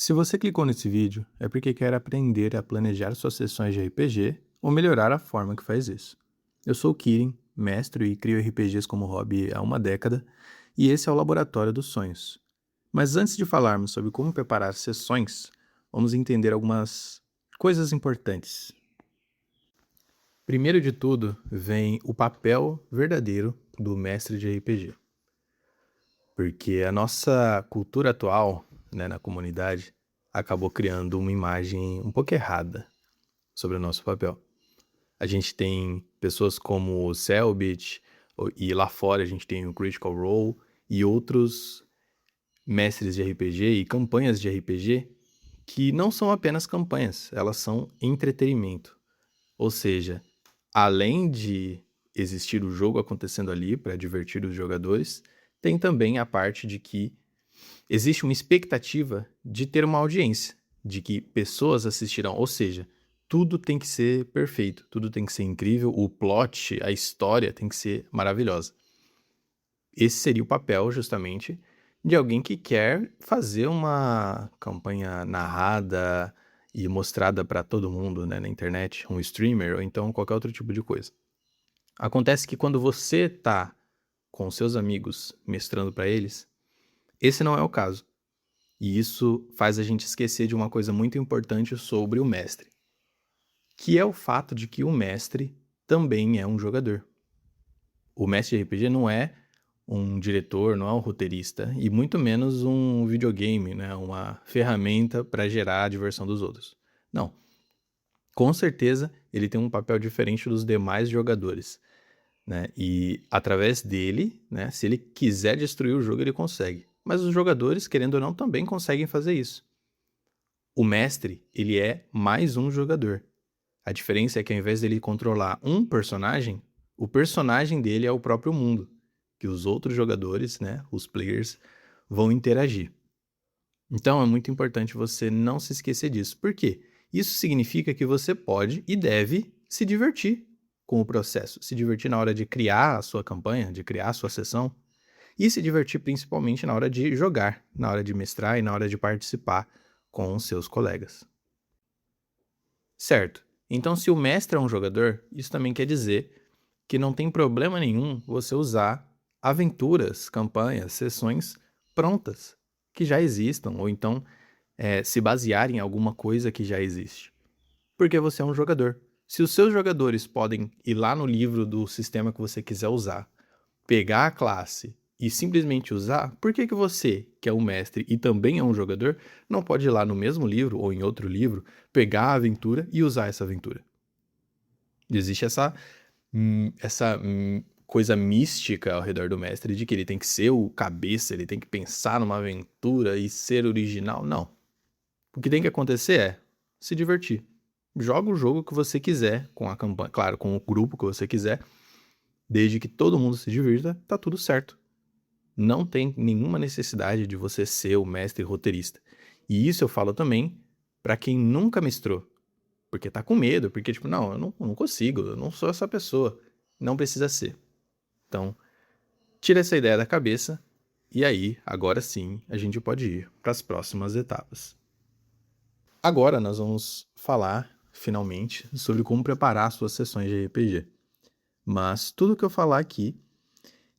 Se você clicou nesse vídeo, é porque quer aprender a planejar suas sessões de RPG ou melhorar a forma que faz isso. Eu sou o Kirin, mestre e crio RPGs como hobby há uma década, e esse é o Laboratório dos Sonhos. Mas antes de falarmos sobre como preparar sessões, vamos entender algumas coisas importantes. Primeiro de tudo, vem o papel verdadeiro do mestre de RPG. Porque a nossa cultura atual, né, na comunidade, acabou criando uma imagem um pouco errada sobre o nosso papel. A gente tem pessoas como o Selbit, e lá fora a gente tem o Critical Role e outros mestres de RPG e campanhas de RPG que não são apenas campanhas, elas são entretenimento. Ou seja, além de existir o jogo acontecendo ali para divertir os jogadores, tem também a parte de que existe uma expectativa de ter uma audiência, de que pessoas assistirão, ou seja, tudo tem que ser perfeito, tudo tem que ser incrível, o plot, a história tem que ser maravilhosa. Esse seria o papel, justamente, de alguém que quer fazer uma campanha narrada e mostrada para todo mundo, né, na internet, um streamer ou então qualquer outro tipo de coisa. Acontece que quando você tá com seus amigos mestrando para eles, esse não é o caso. E isso faz a gente esquecer de uma coisa muito importante sobre o mestre, que é o fato de que o mestre também é um jogador. O mestre de RPG não é um diretor, não é um roteirista, e muito menos um videogame, né? Uma ferramenta para gerar a diversão dos outros. Não. Com certeza, ele tem um papel diferente dos demais jogadores, né? E através dele, né, se ele quiser destruir o jogo, ele consegue. Mas os jogadores, querendo ou não, também conseguem fazer isso. O mestre, ele é mais um jogador. A diferença é que ao invés dele controlar um personagem, o personagem dele é o próprio mundo, que os outros jogadores, né, os players, vão interagir. Então é muito importante você não se esquecer disso. Por quê? Isso significa que você pode e deve se divertir com o processo, se divertir na hora de criar a sua campanha, de criar a sua sessão, e se divertir principalmente na hora de jogar, na hora de mestrar e na hora de participar com os seus colegas. Certo. Então, se o mestre é um jogador, isso também quer dizer que não tem problema nenhum você usar aventuras, campanhas, sessões prontas, que já existam, ou então se basear em alguma coisa que já existe. Porque você é um jogador. Se os seus jogadores podem ir lá no livro do sistema que você quiser usar, pegar a classe e simplesmente usar, por que você, que é um mestre e também é um jogador, não pode ir lá no mesmo livro ou em outro livro, pegar a aventura e usar essa aventura? Existe essa coisa mística ao redor do mestre de que ele tem que ser o cabeça, ele tem que pensar numa aventura e ser original. Não. O que tem que acontecer é se divertir. Joga o jogo que você quiser com a campanha, claro, com o grupo que você quiser, desde que todo mundo se divirta, tá tudo certo. Não tem nenhuma necessidade de você ser o mestre roteirista. E isso eu falo também para quem nunca mestrou. Porque tá com medo, porque tipo, não, eu não consigo, eu não sou essa pessoa. Não precisa ser. Então, tira essa ideia da cabeça e aí, agora sim, a gente pode ir para as próximas etapas. Agora nós vamos falar, finalmente, sobre como preparar suas sessões de RPG. Mas tudo que eu falar aqui,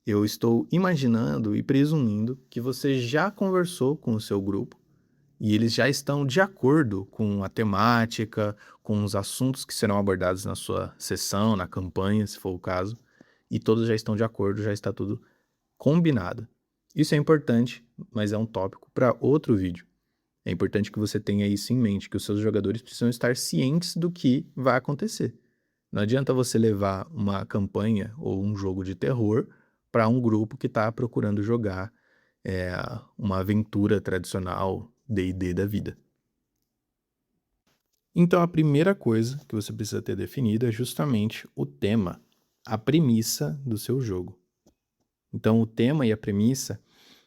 eu estou imaginando e presumindo que você já conversou com o seu grupo e eles já estão de acordo com a temática, com os assuntos que serão abordados na sua sessão, na campanha, se for o caso, e todos já estão de acordo, já está tudo combinado. Isso é importante, mas é um tópico para outro vídeo. É importante que você tenha isso em mente, que os seus jogadores precisam estar cientes do que vai acontecer. Não adianta você levar uma campanha ou um jogo de terror para um grupo que está procurando jogar uma aventura tradicional D&D da vida. Então a primeira coisa que você precisa ter definido é justamente o tema, a premissa do seu jogo. Então o tema e a premissa,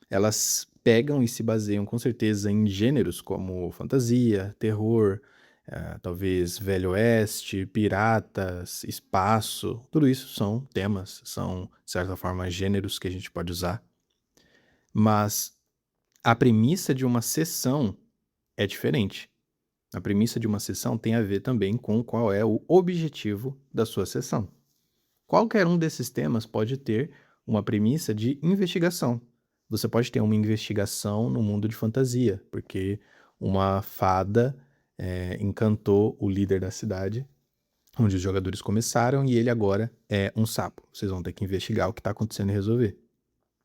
elas pegam e se baseiam com certeza em gêneros como fantasia, terror, talvez velho oeste, piratas, espaço, tudo isso são temas, são de certa forma gêneros que a gente pode usar. Mas a premissa de uma sessão é diferente. A premissa de uma sessão tem a ver também com qual é o objetivo da sua sessão. Qualquer um desses temas pode ter uma premissa de investigação. Você pode ter uma investigação no mundo de fantasia, porque uma fada encantou o líder da cidade, onde os jogadores começaram, e ele agora é um sapo. Vocês vão ter que investigar o que está acontecendo e resolver.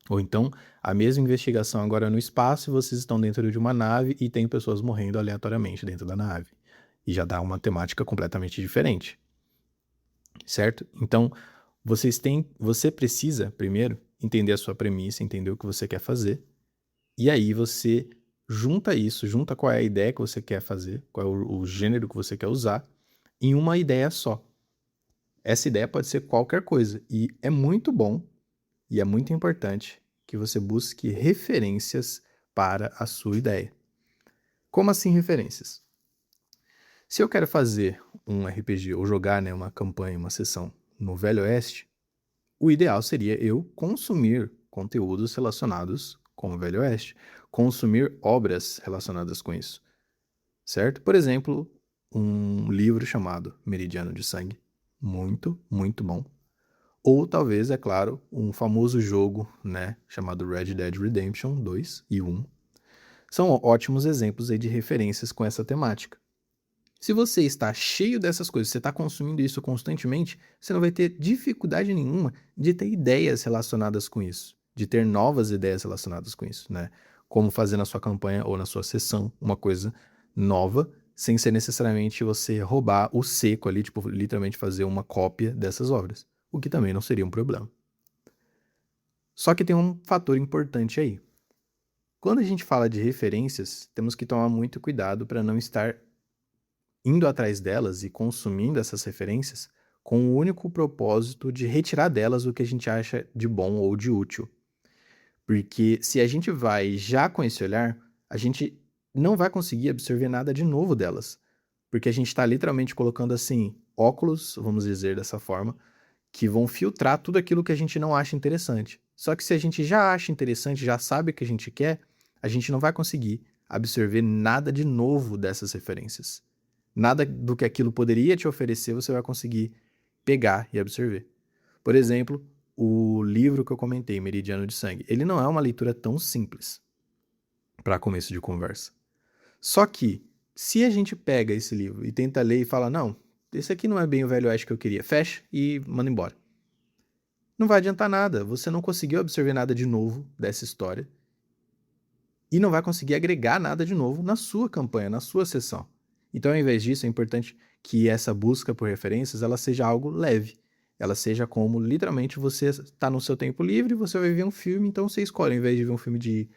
Ou então, a mesma investigação agora no espaço, e vocês estão dentro de uma nave e tem pessoas morrendo aleatoriamente dentro da nave. E já dá uma temática completamente diferente. Certo? Então, você precisa, primeiro, entender a sua premissa, entender o que você quer fazer, e aí você junta qual é a ideia que você quer fazer, qual é o gênero que você quer usar, em uma ideia só. Essa ideia pode ser qualquer coisa, e é muito bom e é muito importante que você busque referências para a sua ideia. Como assim referências? Se eu quero fazer um RPG ou jogar uma campanha, uma sessão no Velho Oeste, o ideal seria eu consumir conteúdos relacionados com o Velho Oeste, consumir obras relacionadas com isso, certo? Por exemplo, um livro chamado Meridiano de Sangue, muito, muito bom. Ou talvez, é claro, um famoso jogo, chamado Red Dead Redemption 2 e 1. São ótimos exemplos aí de referências com essa temática. Se você está cheio dessas coisas, você está consumindo isso constantemente, você não vai ter dificuldade nenhuma de ter ideias relacionadas com isso, de ter novas ideias relacionadas com isso, Como fazer na sua campanha ou na sua sessão uma coisa nova, sem ser necessariamente você roubar o seco ali, literalmente fazer uma cópia dessas obras, o que também não seria um problema. Só que tem um fator importante aí. Quando a gente fala de referências, temos que tomar muito cuidado para não estar indo atrás delas e consumindo essas referências com o único propósito de retirar delas o que a gente acha de bom ou de útil. Porque se a gente vai já com esse olhar, a gente não vai conseguir absorver nada de novo delas. Porque a gente está literalmente colocando assim, óculos, vamos dizer dessa forma, que vão filtrar tudo aquilo que a gente não acha interessante. Só que se a gente já acha interessante, já sabe o que a gente quer, a gente não vai conseguir absorver nada de novo dessas referências. Nada do que aquilo poderia te oferecer você vai conseguir pegar e absorver. Por exemplo, o livro que eu comentei, Meridiano de Sangue, ele não é uma leitura tão simples para começo de conversa. Só que, se a gente pega esse livro e tenta ler e fala, não, esse aqui não é bem o Velho Oeste que eu queria, fecha e manda embora. Não vai adiantar nada, você não conseguiu absorver nada de novo dessa história e não vai conseguir agregar nada de novo na sua campanha, na sua sessão. Então, ao invés disso, é importante que essa busca por referências ela seja algo leve. Ela seja como, literalmente, você está no seu tempo livre, você vai ver um filme, então você escolhe, ao invés de ver um filme de,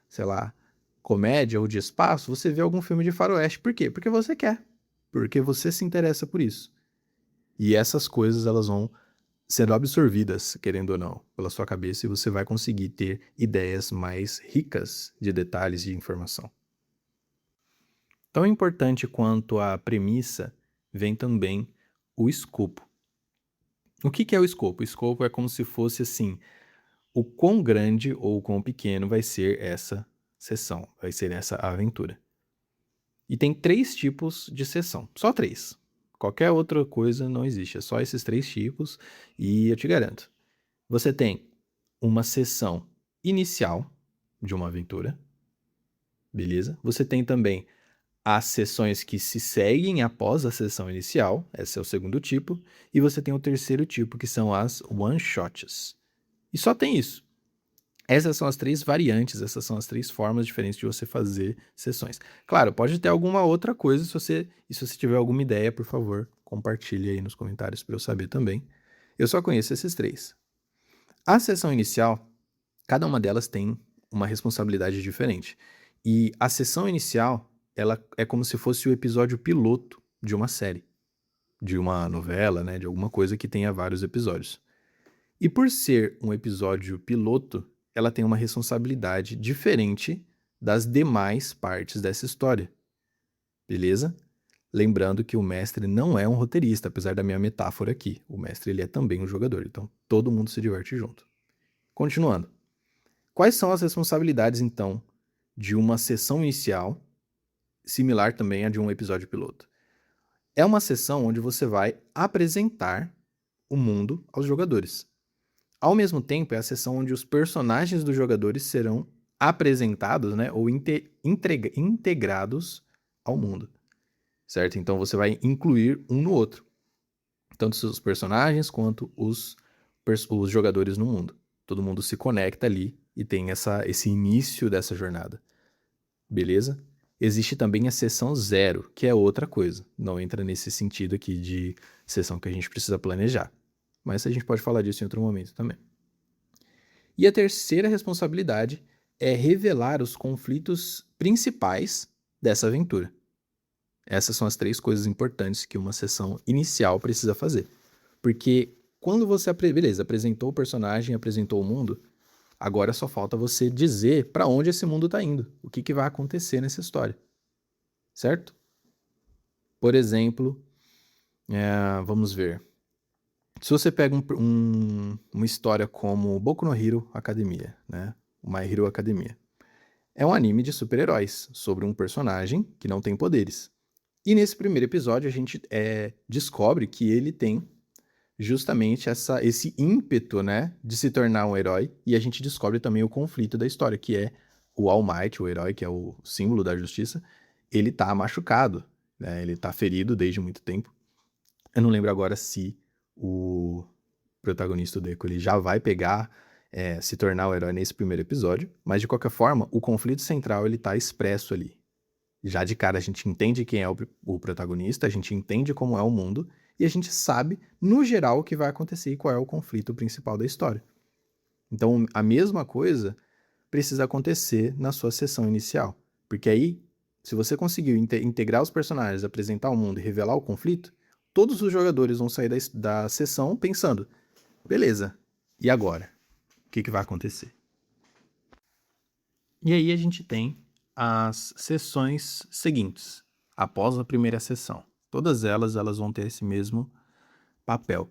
sei lá, comédia ou de espaço, você vê algum filme de faroeste. Por quê? Porque você quer. Porque você se interessa por isso. E essas coisas, elas vão sendo absorvidas, querendo ou não, pela sua cabeça, e você vai conseguir ter ideias mais ricas de detalhes e de informação. Tão importante quanto a premissa, vem também o escopo. O que é o escopo? O escopo é como se fosse assim, o quão grande ou quão pequeno vai ser essa sessão, vai ser essa aventura. E tem 3 tipos de sessão, só 3. Qualquer outra coisa não existe, é só esses 3 tipos e eu te garanto. Você tem uma sessão inicial de uma aventura, beleza? Você tem também as sessões que se seguem após a sessão inicial, esse é o segundo tipo, e você tem o terceiro tipo, que são as one-shots. E só tem isso. Essas são as 3 variantes, essas são as 3 formas diferentes de você fazer sessões. Claro, pode ter alguma outra coisa, se você tiver alguma ideia, por favor, compartilhe aí nos comentários para eu saber também. Eu só conheço esses 3. A sessão inicial, cada uma delas tem uma responsabilidade diferente. E a sessão inicial, ela é como se fosse o episódio piloto de uma série, de uma novela, de alguma coisa que tenha vários episódios. E por ser um episódio piloto, ela tem uma responsabilidade diferente das demais partes dessa história. Beleza? Lembrando que o mestre não é um roteirista, apesar da minha metáfora aqui. O mestre ele é também um jogador, então todo mundo se diverte junto. Continuando. Quais são as responsabilidades, então, de uma sessão inicial similar também a de um episódio piloto. É uma sessão onde você vai apresentar o mundo aos jogadores. Ao mesmo tempo, é a sessão onde os personagens dos jogadores serão apresentados, né, ou integrados ao mundo, certo? Então você vai incluir um no outro, tanto os personagens quanto os jogadores no mundo. Todo mundo se conecta ali e tem esse início dessa jornada, beleza? Existe também a sessão 0, que é outra coisa. Não entra nesse sentido aqui de sessão que a gente precisa planejar. Mas a gente pode falar disso em outro momento também. E a terceira responsabilidade é revelar os conflitos principais dessa aventura. Essas são as 3 coisas importantes que uma sessão inicial precisa fazer. Porque quando você apresentou o personagem, apresentou o mundo, agora só falta você dizer para onde esse mundo está indo, o que vai acontecer nessa história, certo? Por exemplo, vamos ver. Se você pega uma história como Boku no Hero Academia, né? O My Hero Academia. É um anime de super-heróis, sobre um personagem que não tem poderes. E nesse primeiro episódio a gente descobre que ele tem justamente esse ímpeto, né, de se tornar um herói, e a gente descobre também o conflito da história, que é o All Might, o herói, que é o símbolo da justiça, ele tá machucado, né, ele tá ferido desde muito tempo. Eu não lembro agora se o protagonista do Deco ele já vai pegar, se tornar o herói nesse primeiro episódio, mas de qualquer forma, o conflito central ele tá expresso ali. Já de cara a gente entende quem é o protagonista, a gente entende como é o mundo, e a gente sabe, no geral, o que vai acontecer e qual é o conflito principal da história. Então, a mesma coisa precisa acontecer na sua sessão inicial. Porque aí, se você conseguiu integrar os personagens, apresentar o mundo e revelar o conflito, todos os jogadores vão sair da sessão pensando, beleza, e agora? O que vai acontecer? E aí a gente tem as sessões seguintes, após a primeira sessão. Todas elas vão ter esse mesmo papel,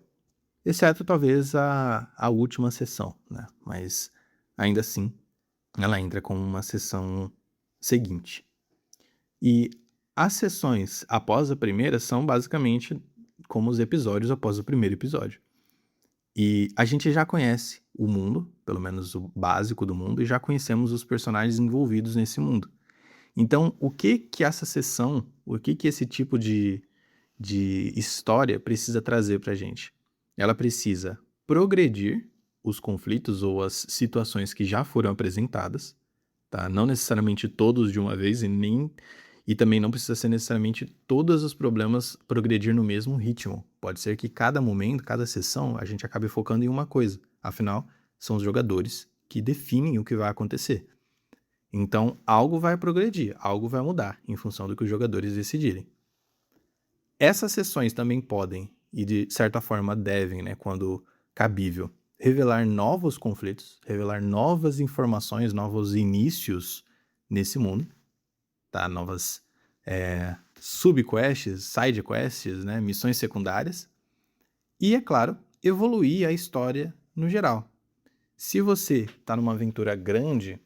exceto talvez a última sessão, né? Mas ainda assim, ela entra como uma sessão seguinte. E as sessões após a primeira são basicamente como os episódios após o primeiro episódio. E a gente já conhece o mundo, pelo menos o básico do mundo, e já conhecemos os personagens envolvidos nesse mundo. Então, o que essa sessão, o que esse tipo de história precisa trazer pra gente? Ela precisa progredir os conflitos ou as situações que já foram apresentadas, tá? Não necessariamente todos de uma vez e também não precisa ser necessariamente todos os problemas progredir no mesmo ritmo. Pode ser que cada momento, cada sessão, a gente acabe focando em uma coisa. Afinal, são os jogadores que definem o que vai acontecer. Então, algo vai progredir, algo vai mudar em função do que os jogadores decidirem. Essas sessões também podem, e de certa forma devem, né, quando cabível, revelar novos conflitos, revelar novas informações, novos inícios nesse mundo, tá? Novas subquests, sidequests, né? Missões secundárias. E, é claro, evoluir a história no geral. Se você está numa aventura grande,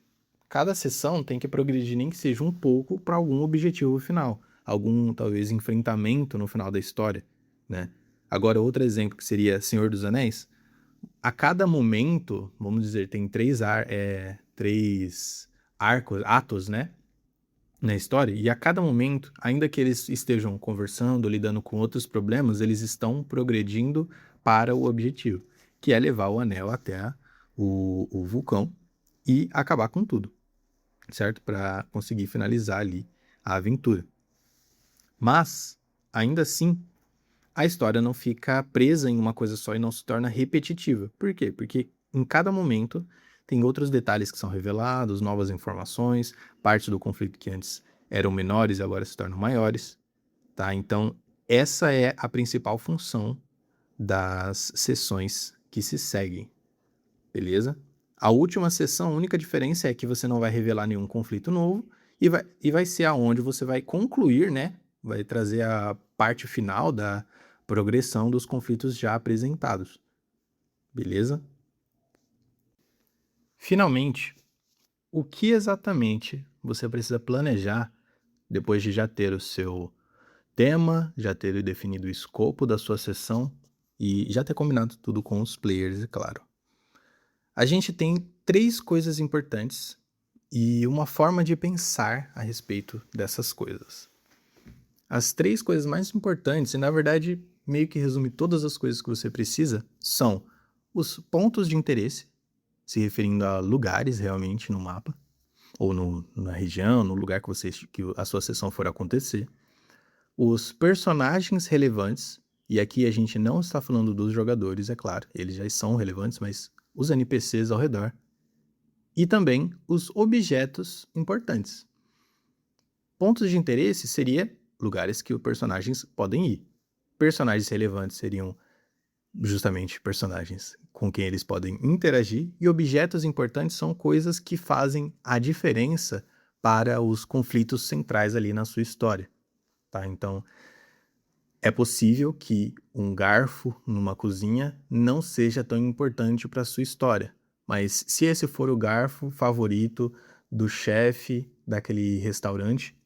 cada sessão tem que progredir nem que seja um pouco para algum objetivo final. Algum, talvez, enfrentamento no final da história, né? Agora, outro exemplo que seria Senhor dos Anéis. A cada momento, vamos dizer, tem três atos, né? Na história, e a cada momento, ainda que eles estejam conversando, lidando com outros problemas, eles estão progredindo para o objetivo, que é levar o anel até o vulcão e acabar com tudo, certo? Para conseguir finalizar ali a aventura. Mas, ainda assim, a história não fica presa em uma coisa só e não se torna repetitiva. Por quê? Porque em cada momento tem outros detalhes que são revelados, novas informações, partes do conflito que antes eram menores e agora se tornam maiores, tá? Então, essa é a principal função das sessões que se seguem, beleza? A última sessão, a única diferença é que você não vai revelar nenhum conflito novo e vai ser aonde você vai concluir, né? Vai trazer a parte final da progressão dos conflitos já apresentados, beleza? Finalmente, o que exatamente você precisa planejar depois de já ter o seu tema, já ter definido o escopo da sua sessão e já ter combinado tudo com os players, é claro. A gente tem 3 coisas importantes e uma forma de pensar a respeito dessas coisas. As 3 coisas mais importantes, e na verdade meio que resume todas as coisas que você precisa, são os pontos de interesse, se referindo a lugares realmente no mapa, ou na região, no lugar que a sua sessão for acontecer. Os personagens relevantes, e aqui a gente não está falando dos jogadores, é claro, eles já são relevantes, mas os NPCs ao redor. E também os objetos importantes. Pontos de interesse seria lugares que os personagens podem ir. Personagens relevantes seriam justamente personagens com quem eles podem interagir, e objetos importantes são coisas que fazem a diferença para os conflitos centrais ali na sua história, tá? Então, é possível que um garfo numa cozinha não seja tão importante para a sua história, mas se esse for o garfo favorito do chefe daquele restaurante,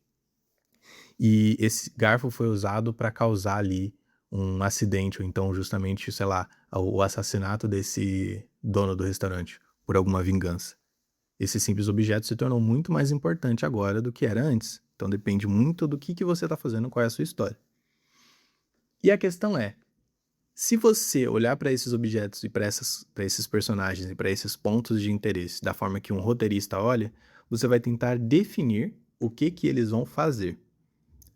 e esse garfo foi usado para causar ali um acidente, ou então justamente, sei lá, o assassinato desse dono do restaurante por alguma vingança. Esse simples objeto se tornou muito mais importante agora do que era antes. Então depende muito do que você está fazendo, qual é a sua história. E a questão é, se você olhar para esses objetos e para esses personagens e para esses pontos de interesse da forma que um roteirista olha, você vai tentar definir o que eles vão fazer.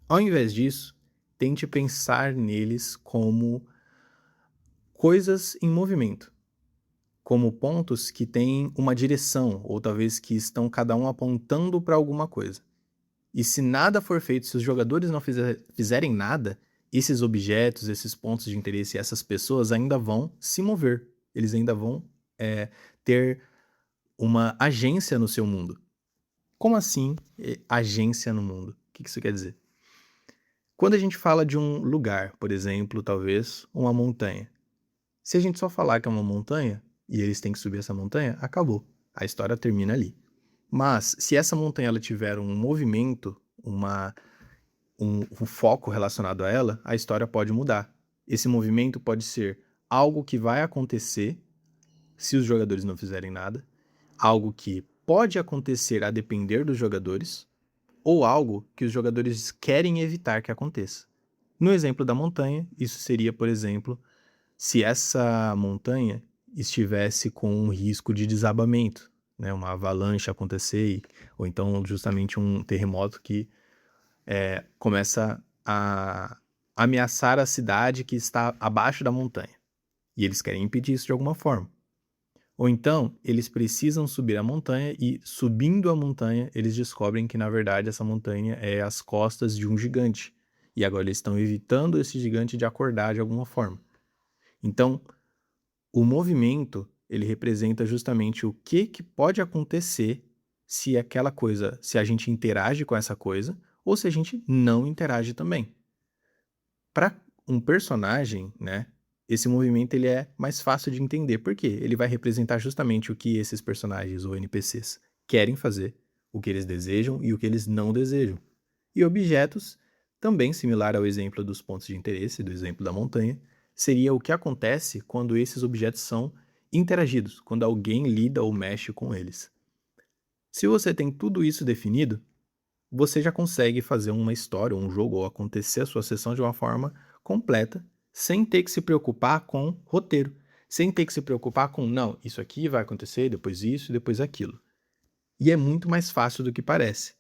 Ao invés disso, tente pensar neles como coisas em movimento, como pontos que têm uma direção, ou talvez que estão cada um apontando para alguma coisa. E se nada for feito, se os jogadores não fizerem nada, esses objetos, esses pontos de interesse, essas pessoas ainda vão se mover. Eles ainda vão ter uma agência no seu mundo. Como assim agência no mundo? O que isso quer dizer? Quando a gente fala de um lugar, por exemplo, talvez uma montanha. Se a gente só falar que é uma montanha e eles têm que subir essa montanha, acabou. A história termina ali. Mas se essa montanha ela tiver um movimento, um foco relacionado a ela, a história pode mudar. Esse movimento pode ser algo que vai acontecer se os jogadores não fizerem nada, algo que pode acontecer a depender dos jogadores, ou algo que os jogadores querem evitar que aconteça. No exemplo da montanha, isso seria, por exemplo, se essa montanha estivesse com um risco de desabamento, né, uma avalanche acontecer, ou então justamente um terremoto que começa a ameaçar a cidade que está abaixo da montanha. E eles querem impedir isso de alguma forma. Ou então, eles precisam subir a montanha e, subindo a montanha, eles descobrem que, na verdade, essa montanha é as costas de um gigante. E agora eles estão evitando esse gigante de acordar de alguma forma. Então, o movimento, ele representa justamente o que pode acontecer se aquela coisa, se a gente interage com essa coisa, ou se a gente não interage também. Para um personagem, né, esse movimento ele é mais fácil de entender, porque ele vai representar justamente o que esses personagens ou NPCs querem fazer, o que eles desejam e o que eles não desejam. E objetos, também similar ao exemplo dos pontos de interesse, do exemplo da montanha, seria o que acontece quando esses objetos são interagidos, quando alguém lida ou mexe com eles. Se você tem tudo isso definido, você já consegue fazer uma história, um jogo, ou acontecer a sua sessão de uma forma completa, sem ter que se preocupar com roteiro, sem ter que se preocupar com, não, isso aqui vai acontecer, depois isso e depois aquilo. E é muito mais fácil do que parece.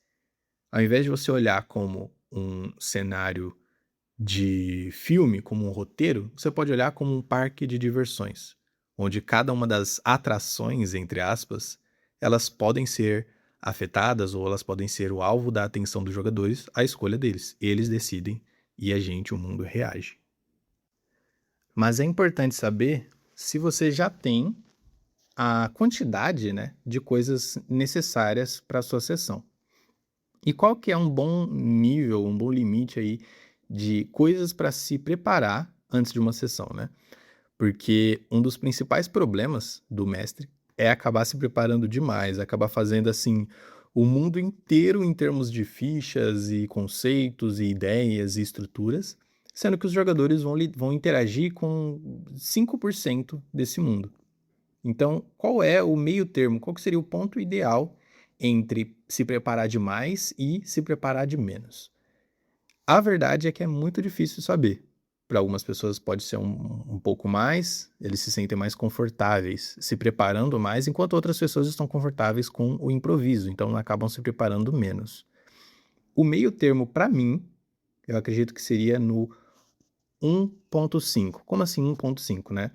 Ao invés de você olhar como um cenário de filme, como um roteiro, você pode olhar como um parque de diversões, onde cada uma das atrações, entre aspas, elas podem ser afetadas ou elas podem ser o alvo da atenção dos jogadores, a escolha deles. Eles decidem e a gente, o mundo, reage. Mas é importante saber se você já tem a quantidade, né, de coisas necessárias para a sua sessão. E qual que é um bom nível, um bom limite aí de coisas para se preparar antes de uma sessão, né? Porque um dos principais problemas do mestre é acabar se preparando demais, acabar fazendo assim o mundo inteiro em termos de fichas e conceitos e ideias e estruturas, sendo que os jogadores vão interagir com 5% desse mundo. Então, qual é o meio termo? Qual que seria o ponto ideal entre se preparar de mais e se preparar de menos? A verdade é que é muito difícil saber. Para algumas pessoas pode ser um pouco mais, eles se sentem mais confortáveis se preparando mais, enquanto outras pessoas estão confortáveis com o improviso, então acabam se preparando menos. O meio termo, para mim, eu acredito que seria no 1.5. Como assim 1.5, né?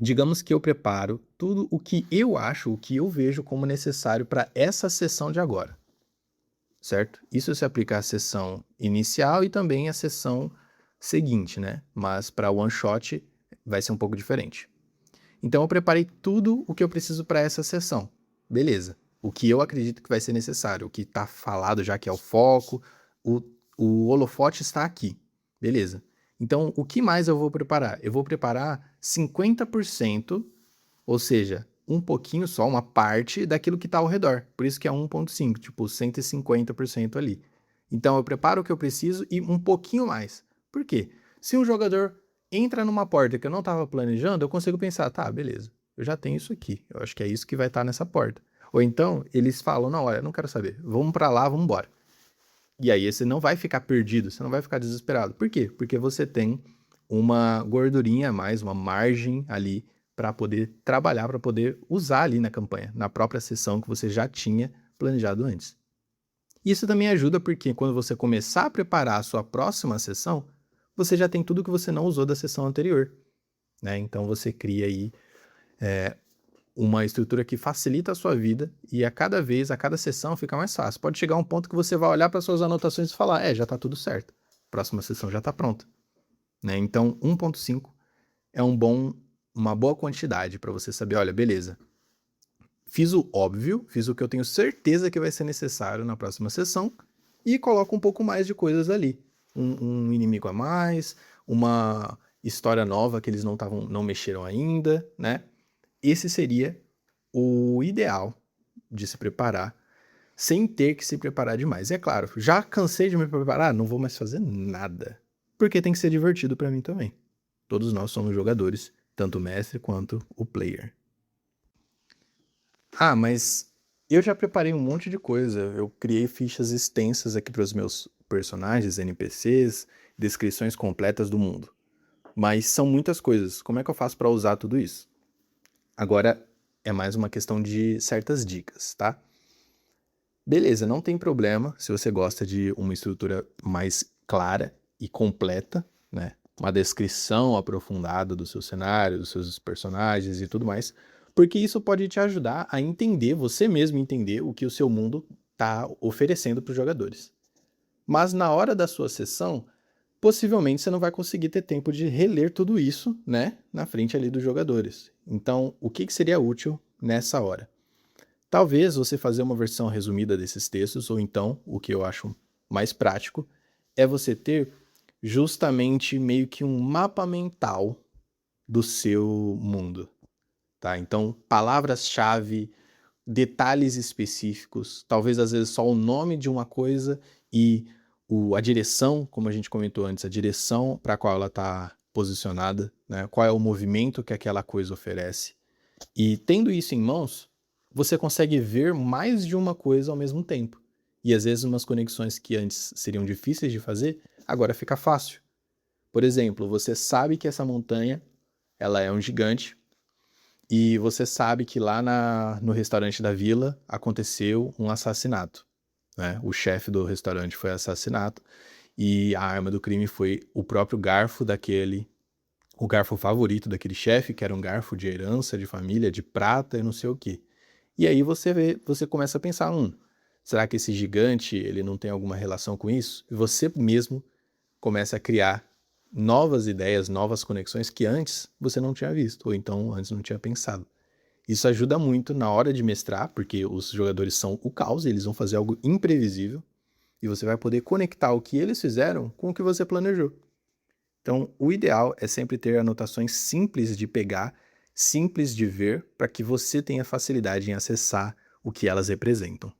Digamos que eu preparo tudo o que eu acho, o que eu vejo como necessário para essa sessão de agora, certo? Isso se aplica à sessão inicial e também à sessão seguinte, né? Mas para one shot vai ser um pouco diferente. Então eu preparei tudo o que eu preciso para essa sessão. Beleza. O que eu acredito que vai ser necessário, o que está falado já que é o foco, o, o holofote está aqui. Beleza. Então, o que mais eu vou preparar? Eu vou preparar 50%, ou seja, um pouquinho só, uma parte daquilo que está ao redor. Por isso que é 1.5, tipo 150% ali. Então, eu preparo o que eu preciso e um pouquinho mais. Por quê? Se um jogador entra numa porta que eu não estava planejando, eu consigo pensar, tá, beleza, eu já tenho isso aqui, eu acho que é isso que vai estar nessa porta. Ou então, eles falam, não, olha, eu não quero saber, vamos para lá, vamos embora. E aí você não vai ficar perdido, você não vai ficar desesperado. Por quê? Porque você tem uma gordurinha a mais, uma margem ali para poder trabalhar, para poder usar ali na campanha, na própria sessão que você já tinha planejado antes. Isso também ajuda porque quando você começar a preparar a sua próxima sessão, você já tem tudo que você não usou da sessão anterior, né? Então você cria aí uma estrutura que facilita a sua vida e a cada vez, a cada sessão fica mais fácil. Pode chegar um ponto que você vai olhar para suas anotações e falar, já está tudo certo, próxima sessão já está pronta, né? Então 1.5 é uma boa quantidade para você saber, olha, beleza, fiz o óbvio, fiz o que eu tenho certeza que vai ser necessário na próxima sessão e coloco um pouco mais de coisas ali. Um inimigo a mais, uma história nova que eles não mexeram ainda, né? Esse seria o ideal de se preparar sem ter que se preparar demais. E é claro, já cansei de me preparar, não vou mais fazer nada. Porque tem que ser divertido para mim também. Todos nós somos jogadores, tanto o mestre quanto o player. Ah, mas eu já preparei um monte de coisa. Eu criei fichas extensas aqui para os meus personagens, NPCs, descrições completas do mundo. Mas são muitas coisas. Como é que eu faço para usar tudo isso? Agora é mais uma questão de certas dicas, tá? Beleza, não tem problema se você gosta de uma estrutura mais clara e completa, né? Uma descrição aprofundada do seu cenário, dos seus personagens e tudo mais, porque isso pode te ajudar a entender, você mesmo entender o que o seu mundo está oferecendo para os jogadores. Mas na hora da sua sessão, possivelmente você não vai conseguir ter tempo de reler tudo isso, né, na frente ali dos jogadores. Então, o que seria útil nessa hora? Talvez você fazer uma versão resumida desses textos, ou então, o que eu acho mais prático, é você ter justamente meio que um mapa mental do seu mundo, tá? Então, palavras-chave, detalhes específicos, talvez às vezes só o nome de uma coisa e a direção, como a gente comentou antes, a direção para a qual ela está posicionada, né? Qual é o movimento que aquela coisa oferece. E tendo isso em mãos, você consegue ver mais de uma coisa ao mesmo tempo. E às vezes umas conexões que antes seriam difíceis de fazer, agora fica fácil. Por exemplo, você sabe que essa montanha ela é um gigante e você sabe que lá no restaurante da vila aconteceu um assassinato, né? O chefe do restaurante foi assassinado e a arma do crime foi o próprio garfo o garfo favorito daquele chefe, que era um garfo de herança, de família, de prata e não sei o quê. E aí você começa a pensar, será que esse gigante ele não tem alguma relação com isso? E você mesmo começa a criar novas ideias, novas conexões que antes você não tinha visto, ou então antes não tinha pensado. Isso ajuda muito na hora de mestrar, porque os jogadores são o caos, eles vão fazer algo imprevisível, e você vai poder conectar o que eles fizeram com o que você planejou. Então, o ideal é sempre ter anotações simples de pegar, simples de ver, para que você tenha facilidade em acessar o que elas representam.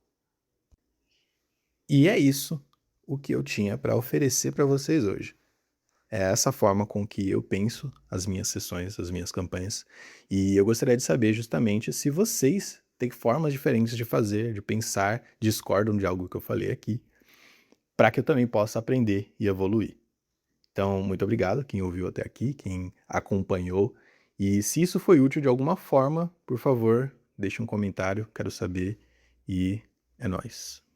E é isso o que eu tinha para oferecer para vocês hoje. É essa forma com que eu penso as minhas sessões, as minhas campanhas. E eu gostaria de saber justamente se vocês têm formas diferentes de fazer, de pensar, discordam de algo que eu falei aqui, para que eu também possa aprender e evoluir. Então, muito obrigado quem ouviu até aqui, quem acompanhou. E se isso foi útil de alguma forma, por favor, deixe um comentário, quero saber. E é nóis.